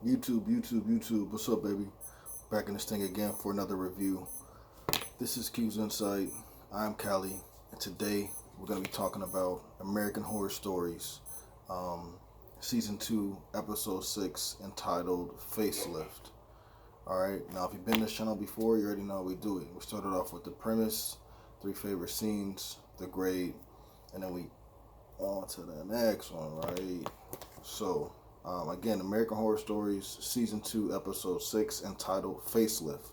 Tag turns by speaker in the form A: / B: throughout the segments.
A: YouTube. What's up, baby? Back in this thing again for another review. This is Q's Insight. I'm Callie, and today we're going to be talking about American Horror Stories, Season 2, Episode 6, entitled Facelift. Alright, now if you've been to this channel before, you already know how we do it. We started off with the premise, 3 favorite scenes, the grade, and then we on to the next one, right? So, again, American Horror Stories, Season 2, Episode 6, entitled Facelift.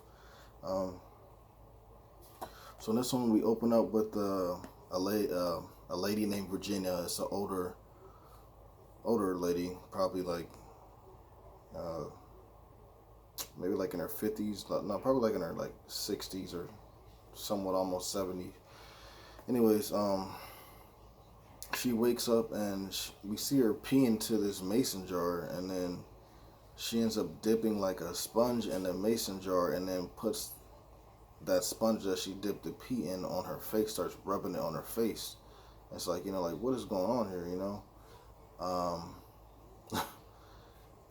A: So in this one, we open up with a lady named Virginia. It's an older lady, probably like, maybe like in her 50s. No, probably like in her like 60s or somewhat almost 70. Anyways, she wakes up and we see her pee into this mason jar, and then she ends up dipping like a sponge in the mason jar, and then puts that sponge that she dipped the pee in on her face, starts rubbing it on her face. It's like, like, what is going on here,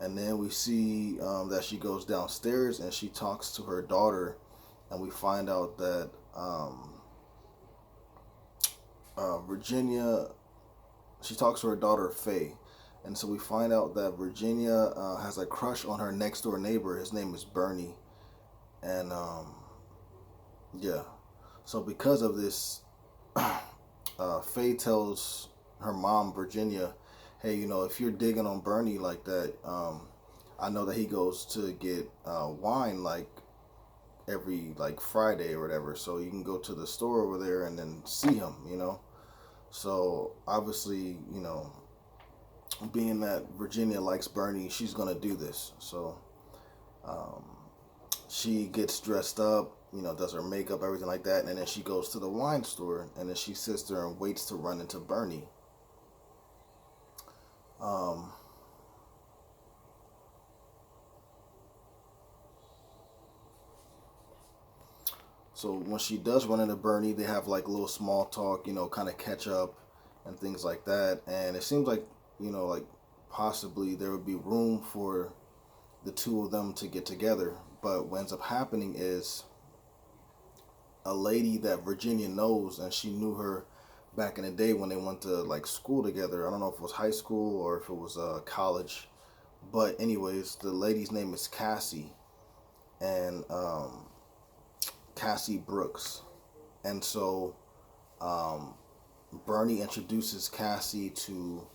A: and then we see that she goes downstairs and she talks to her daughter, and we find out that Virginia, she talks to her daughter Faye, and so we find out that Virginia has a crush on her next door neighbor. His name is Bernie, and yeah. So because of this, Faye tells her mom Virginia, "Hey, if you're digging on Bernie like that, I know that he goes to get wine like every like Friday or whatever. So you can go to the store over there and then see him. So obviously, being that Virginia likes Bernie, she's gonna do this. So um, she gets dressed up, does her makeup, everything like that, and then she goes to the wine store, and then she sits there and waits to run into Bernie. Um, so when she does run into Bernie, they have like a little small talk, kind of catch up and things like that, and it seems like, like possibly there would be room for the two of them to get together. But what ends up happening is a lady that Virginia knows, and she knew her back in the day when they went to like school together. I don't know if it was high school or if it was college, but anyways, the lady's name is Cassie, and Cassie Brooks. And so Bernie introduces Cassie to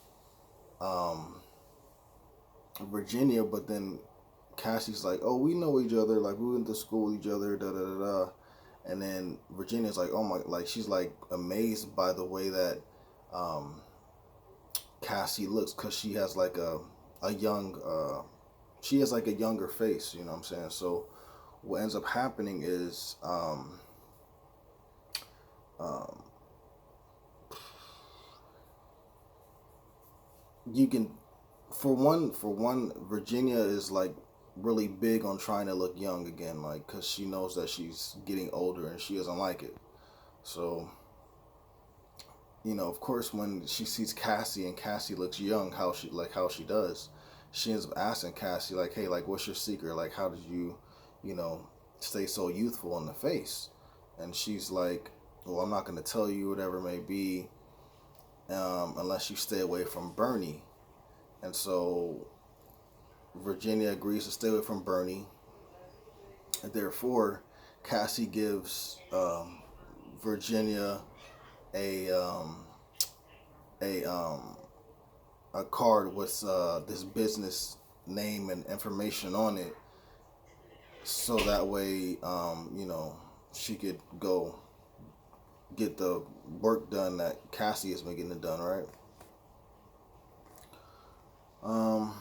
A: Virginia, but then Cassie's like, "Oh, we know each other. Like, we went to school with each other. Da da da da." And then Virginia's like, "Oh my!" Like, she's like amazed by the way that um, Cassie looks, because she has like a young, she has like a younger face. You know what I'm saying? So what ends up happening is um, you can, for one, Virginia is like really big on trying to look young again, like, because she knows that she's getting older and she doesn't like it. So of course, when she sees Cassie and Cassie looks young, how she does, she ends up asking Cassie, like, "Hey, like, what's your secret? Like, how did you, you know stay so youthful in the face?" And she's like, "Well, I'm not going to tell you, whatever it may be, unless you stay away from Bernie." And so Virginia agrees to stay away from Bernie, and therefore Cassie gives Virginia a a a card with this business name and information on it, so that way she could go get the work done that Cassie has been getting it done, right? Um,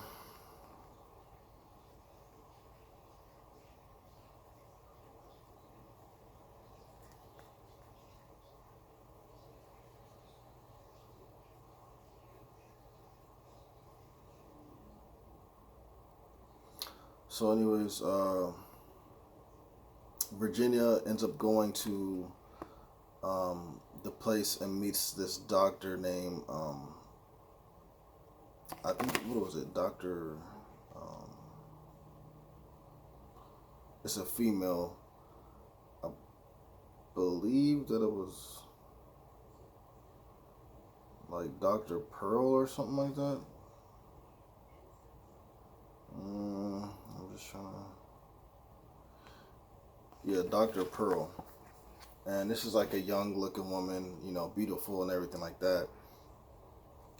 A: so anyways, Virginia ends up going to the place and meets this doctor named I think, what was it, Doctor? Um, it's a female. I believe that it was like Dr. Pearl or something like that. I'm just trying to. Yeah, Dr. Pearl. And this is like a young looking woman, beautiful and everything like that.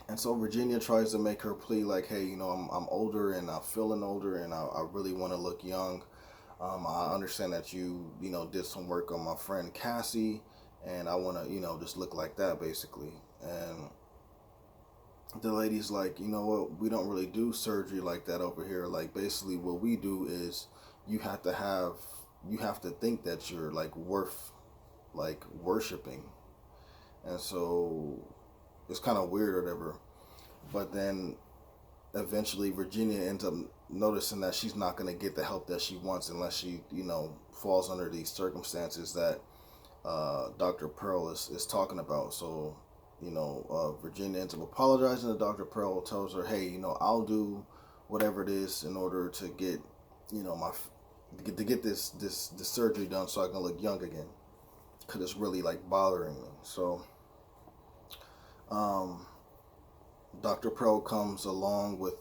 A: And so Virginia tries to make her plea like, hey, I'm older and I'm feeling older and I really want to look young. I understand that you did some work on my friend Cassie, and I want to, just look like that basically. And the lady's like, you know what, we don't really do surgery like that over here. Like, basically what we do is you have to have, you have to think that you're like worth like worshiping. And so it's kind of weird or whatever. But then eventually Virginia ends up noticing that she's not going to get the help that she wants unless she, falls under these circumstances that Dr. Pearl is talking about. So, Virginia ends up apologizing to Dr. Pearl, tells her, hey, I'll do whatever it is in order to get, my to get this surgery done so I can look young again, because it's really like bothering me. So, um, Dr. Pearl comes along with,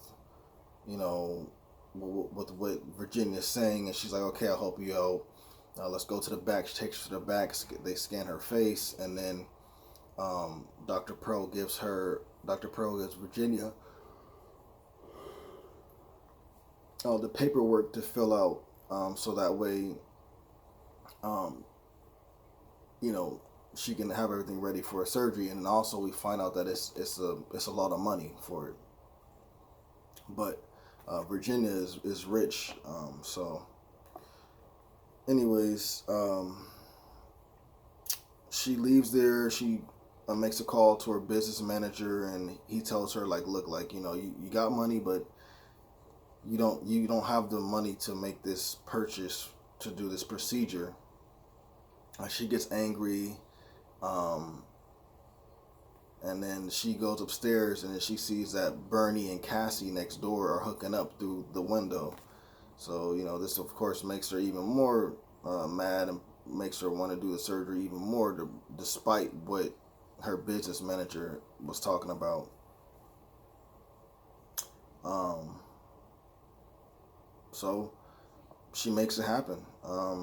A: you know, with what Virginia's saying, and she's like, okay, I'll help you out. Let's go to the back. She takes her to the back. They scan her face, and then Dr. Pearl gives Virginia the paperwork to fill out, so that way, um, you know, she can have everything ready for a surgery. And also we find out that it's a lot of money for it, but Virginia is rich. So, anyways, she leaves there. She makes a call to her business manager, and he tells her like, look, like, you got money, but you don't have the money to make this purchase to do this procedure. She gets angry, um, and then she goes upstairs, and then she sees that Bernie and Cassie next door are hooking up through the window. So, this of course makes her even more mad, and makes her want to do the surgery even more, despite what her business manager was talking about. Um, so she makes it happen.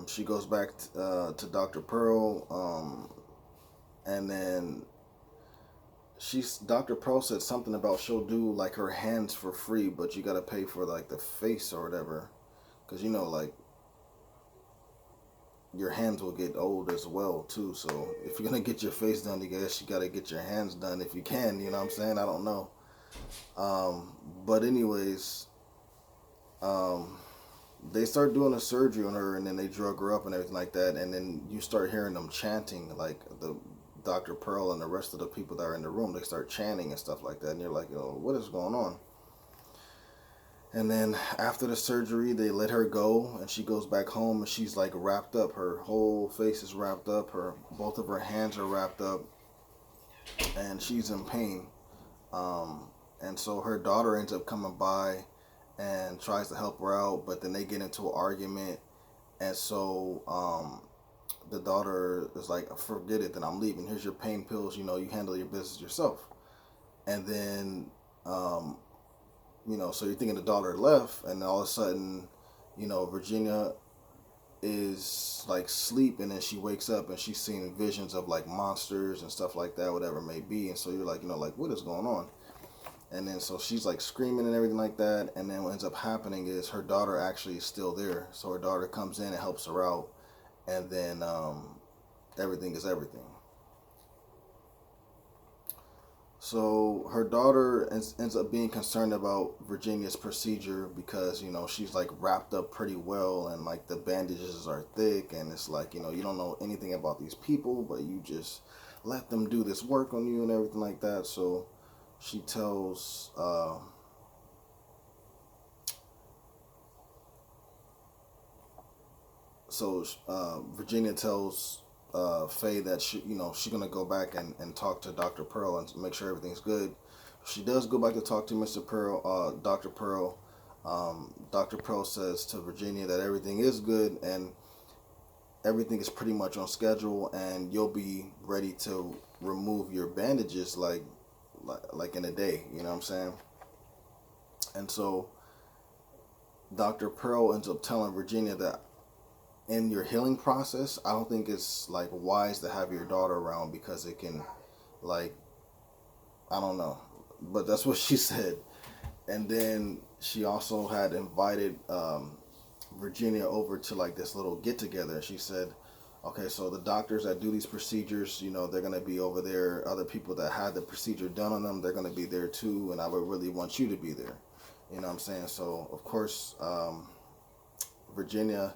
A: She goes back to Dr. Pearl, and then Dr. Pearl said something about she'll do like her hands for free, but you gotta pay for like the face or whatever, because like your hands will get old as well too. So if you're gonna get your face done, I guess you gotta get your hands done if you can. You know what I'm saying? I don't know. But anyways, um, they start doing a surgery on her, and then they drug her up and everything like that. And then you start hearing them chanting, like the Dr. Pearl and the rest of the people that are in the room. They start chanting and stuff like that, and you're like, what is going on? And then after the surgery, they let her go, and she goes back home, and she's like wrapped up. Her whole face is wrapped up. Both of her hands are wrapped up, and she's in pain. And so her daughter ends up coming by and tries to help her out, but then they get into an argument, and so the daughter is like, "Forget it, then I'm leaving. Here's your pain pills. You handle your business yourself." And then so you're thinking the daughter left, and all of a sudden, Virginia is like sleep, and then she wakes up and she's seeing visions of like monsters and stuff like that, whatever it may be. And so you're like, like, what is going on? And then so she's like screaming and everything like that. And then what ends up happening is her daughter actually is still there. So her daughter comes in and helps her out, and then everything is everything. So her daughter ends up being concerned about Virginia's procedure, because she's like wrapped up pretty well, and like the bandages are thick, and it's like you don't know anything about these people, but you just let them do this work on you and everything like that. So she tells Virginia tells Faye that she's gonna go back and talk to Dr. Pearl and make sure everything's good. She does go back to talk to Mr. Pearl, Dr. Pearl. Dr. Pearl says to Virginia that everything is good and everything is pretty much on schedule, and you'll be ready to remove your bandages like in a day. You know what I'm saying? And so Dr. Pearl ends up telling Virginia that in your healing process, I don't think it's like wise to have your daughter around because it can, like, I don't know, but that's what she said. And then she also had invited Virginia over to like this little get together. She said, okay, so the doctors that do these procedures, they're going to be over there. Other people that had the procedure done on them, they're going to be there too. And I would really want you to be there. You know what I'm saying? So, of course, Virginia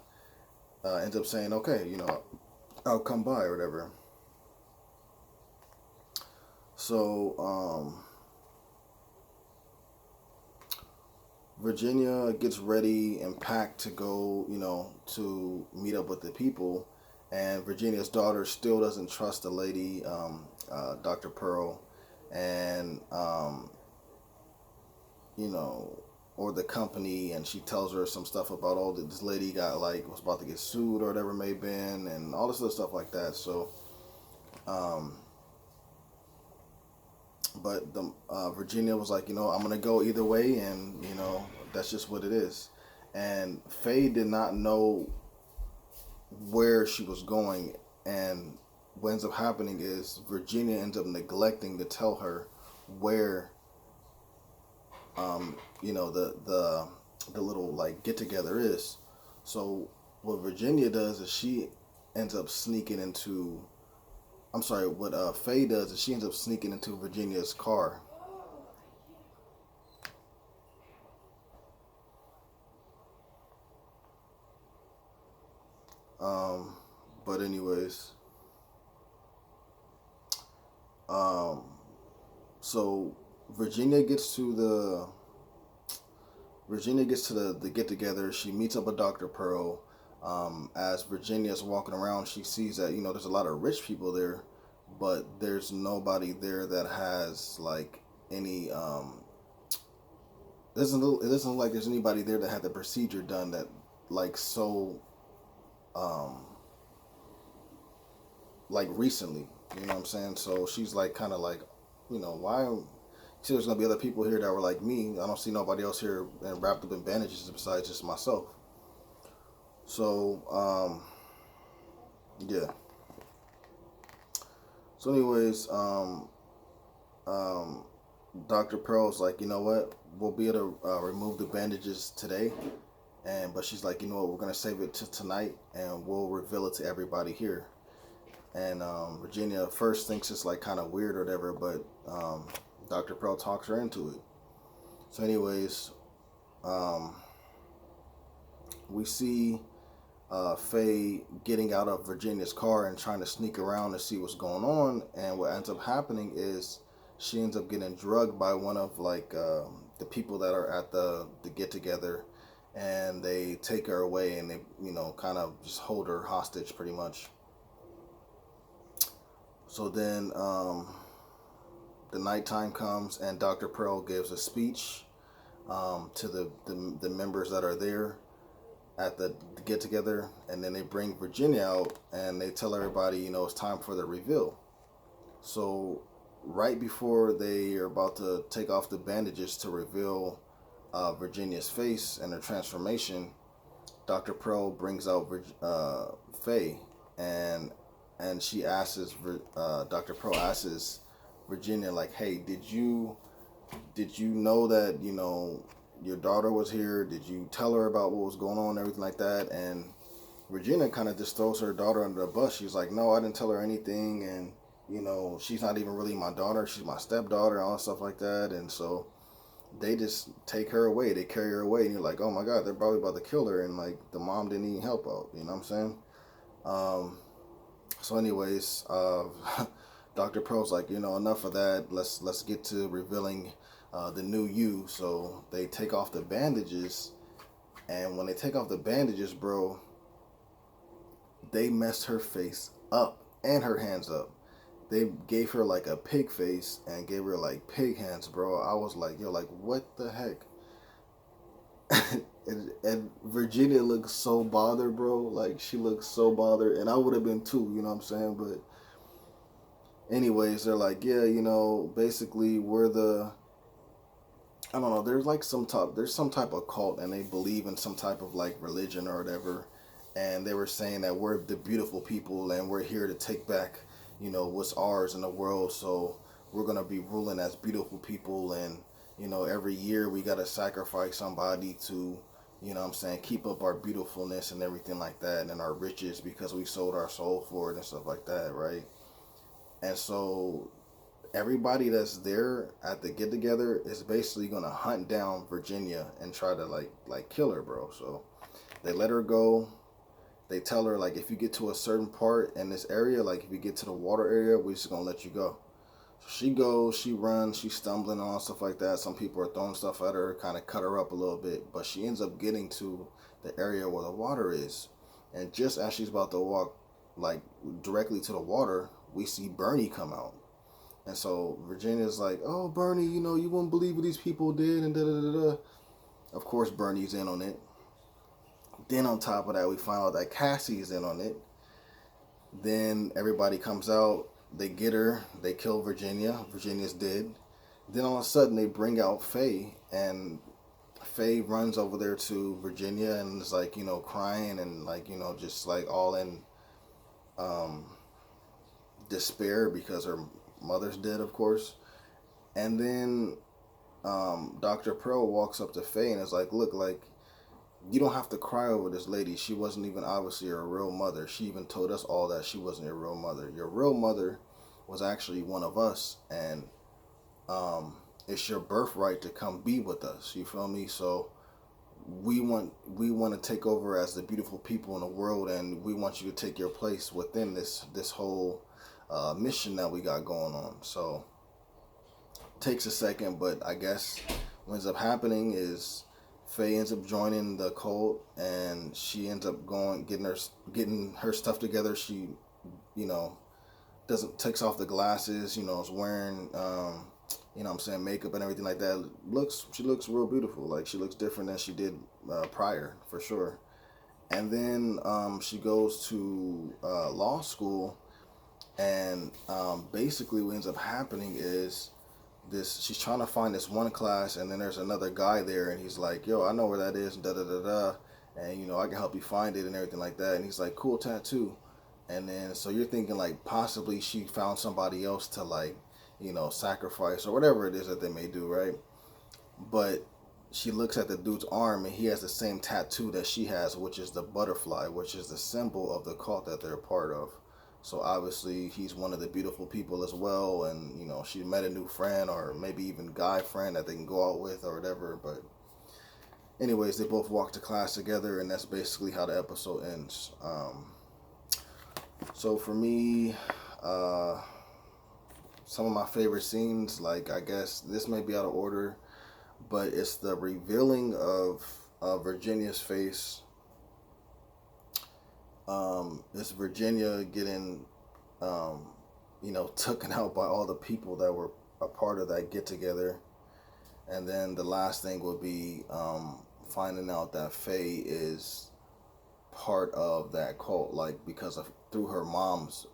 A: ends up saying, okay, I'll come by or whatever. So, Virginia gets ready and packed to go, to meet up with the people. And Virginia's daughter still doesn't trust the lady, Dr. Pearl, and, you know, or the company. And she tells her some stuff about, oh, this lady got, like, was about to get sued or whatever it may have been, and all this other stuff like that. So, um, but the Virginia was like, I'm gonna go either way, and that's just what it is. And Faye did not know where she was going, and what ends up happening is Virginia ends up neglecting to tell her where, the little like get together is. So what Virginia does is she ends up sneaking into. I'm sorry. What Faye does is she ends up sneaking into Virginia's car. Um, but anyways, um, so Virginia gets to the the get together. She meets up with Dr. Pearl. As Virginia's walking around, she sees that there's a lot of rich people there, but there's nobody there that has like any. It doesn't look like there's anybody there that had the procedure done that like so um, like recently. You know what I'm saying? So she's like kind of like, why? See, there's gonna be other people here that were like me. I don't see nobody else here and wrapped up in bandages besides just myself. So, yeah. So, anyways, um, Dr. Pearl's like, you know what? We'll be able to remove the bandages today, but she's like, you know what? We're gonna save it to tonight, and we'll reveal it to everybody here. And Virginia first thinks it's like kind of weird or whatever, but Dr. Pearl talks her into it. So, anyways, um, we see Faye getting out of Virginia's car and trying to sneak around to see what's going on. And what ends up happening is she ends up getting drugged by one of like the people that are at the get together, and they take her away and they kind of just hold her hostage pretty much. So then the nighttime comes and Dr. Pearl gives a speech to the members that are there at the get together, and then they bring Virginia out and they tell everybody, it's time for the reveal. So right before they are about to take off the bandages to reveal Virginia's face and her transformation, Dr. Pearl brings out Faye, and she asks Dr. Pearl asks Virginia like, hey, did you know that your daughter was here? Did you tell her about what was going on and everything like that? And Virginia kind of just throws her daughter under the bus. She's like, no, I didn't tell her anything, and she's not even really my daughter. She's my stepdaughter and all stuff like that. And so they just take her away. They carry her away, and you're like, oh my god, they're probably about to kill her, and like the mom didn't even help out. You know what I'm saying? Um, so, anyways, Dr. Pearl's like, enough of that. Let's get to revealing the new you. So they take off the bandages, and when they take off the bandages, bro, they messed her face up and her hands up. They gave her like a pig face and gave her like pig hands, bro. I was like, yo, like what the heck? And Virginia looks so bothered, bro. Like, she looks so bothered, and I would have been too. You know what I'm saying? But anyways, they're like, yeah, basically we're the, I don't know. There's some type of cult, and they believe in some type of like religion or whatever. And they were saying that we're the beautiful people, and we're here to take back, what's ours in the world. So we're gonna be ruling as beautiful people, and every year we gotta sacrifice somebody to, what I'm saying, keep up our beautifulness and everything like that, and our riches because we sold our soul for it and stuff like that, right? And so everybody that's there at the get together is basically gonna hunt down Virginia and try to like kill her, bro. So they let her go. They tell her like, if you get to a certain part in this area, like if you get to the water area, we're just gonna let you go. So she goes, she runs, she's stumbling and all stuff like that. Some people are throwing stuff at her, kind of cut her up a little bit, but she ends up getting to the area where the water is. And just as she's about to walk like directly to the water, we see Bernie come out. And so Virginia's like, oh, Bernie, you won't believe what these people did, and da da da da. Of course, Bernie's in on it. Then on top of that, we find out that Cassie's in on it. Then everybody comes out. They get her. They kill Virginia. Virginia's dead. Then all of a sudden, they bring out Faye, and Faye runs over there to Virginia and is like, crying and like, just like all in um, despair because her mother's dead, of course. And then Dr. Pearl walks up to Faye and is like, look, like, you don't have to cry over this lady. She wasn't even obviously your real mother. She even told us all that she wasn't your real mother. Your real mother was actually one of us, and it's your birthright to come be with us. You feel me? So we want to take over as the beautiful people in the world, and we want you to take your place within this whole mission that we got going on. So takes a second, but I guess what ends up happening is Faye ends up joining the cult, and she ends up getting her stuff together. She, doesn't takes off the glasses. Is wearing, what I'm saying, makeup and everything like that. She looks real beautiful. Like, she looks different than she did prior, for sure. And then she goes to law school, and basically what ends up happening is she's trying to find this one class, and then there's another guy there, and he's like, yo, I know where that is, and da da da da, and I can help you find it and everything like that. And he's like, cool tattoo. And then so you're thinking like possibly she found somebody else to like, sacrifice or whatever it is that they may do, right? But she looks at the dude's arm, and he has the same tattoo that she has, which is the butterfly, which is the symbol of the cult that they're a part of. So obviously he's one of the beautiful people as well, and she met a new friend, or maybe even guy friend that they can go out with or whatever. But anyways, they both walk to class together, and that's basically how the episode ends. So for me, some of my favorite scenes, like, I guess this may be out of order, but it's the revealing of Virginia's face. It's Virginia getting, taken out by all the people that were a part of that get together. And then the last thing would be finding out that Faye is part of that cult, like, because of through her mom's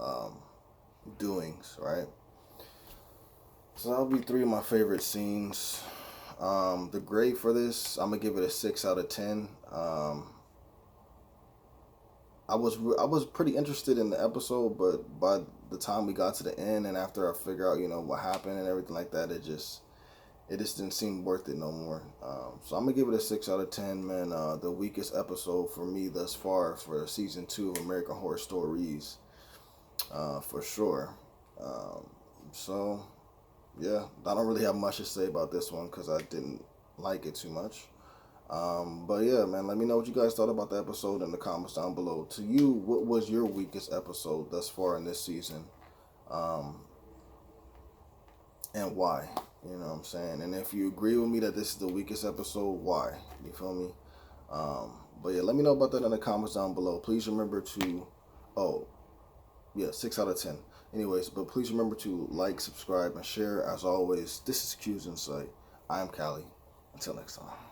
A: doings, right? So that'll be three of my favorite scenes. The grade for this, I'm gonna give it a 6 out of 10. I was pretty interested in the episode, but by the time we got to the end, and after I figure out what happened and everything like that, it just didn't seem worth it no more. So I'm gonna give it a 6 out of 10, man. The weakest episode for me thus far for season 2 of American Horror Stories, for sure. So yeah, I don't really have much to say about this one because I didn't like it too much. But yeah, man, let me know what you guys thought about the episode in the comments down below. To you, what was your weakest episode thus far in this season? And why? You know what I'm saying? And if you agree with me that this is the weakest episode, why? You feel me? But yeah, let me know about that in the comments down below. Please remember to, 6 out of 10. Anyways, but please remember to like, subscribe, and share. As always, this is Q's Insight. I am Callie. Until next time.